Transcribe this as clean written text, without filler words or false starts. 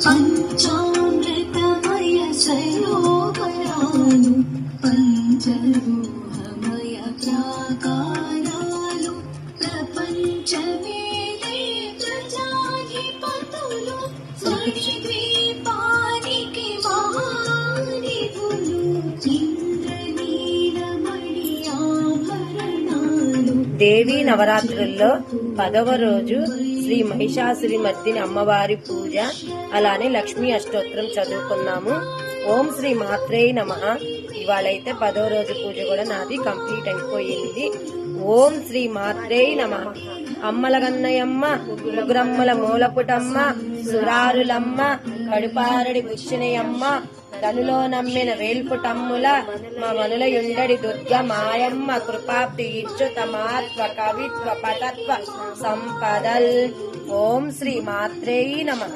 పంచామృతమయ సరోవరాలు పంచలోహమయ ప్రాకారాలు ప్రపంచమేలే ప్రజాధిపతులు స్వర్గద్వీపానికి మహానిధులు ఇంద్రనీలమణి ఆభరణాలు. దేవీ నవరాత్రుల్లో 10వ రోజు శ్రీ మహిషాసురి మర్దిని అమ్మవారి పూజ, అలానే లక్ష్మీ అష్టోత్తరం చదువుకున్నాము. ఓం శ్రీ మాత్రే నమః. ఇవాళైతే 10వ రోజు పూజ కూడా నాది కంప్లీట్ అయిపోయింది. ఓం శ్రీ మాత్రే నమః. అమ్మల గన్నయమ్మ, ముగ్గురమ్మల మూలపుటమ్మ, సురారులమ్మ, కడుపారడి గుచ్చినయమ్మ, తనులో నమ్మిన వేల్పుటమ్ముల మా మనుల యుండడి దుర్గ మాయమ్మ, కృపాప్తి ఇచ్చుతమాత్వ కవిత్వ పటత్వ సంపదల్. ఓం శ్రీ మాత్రే నమః.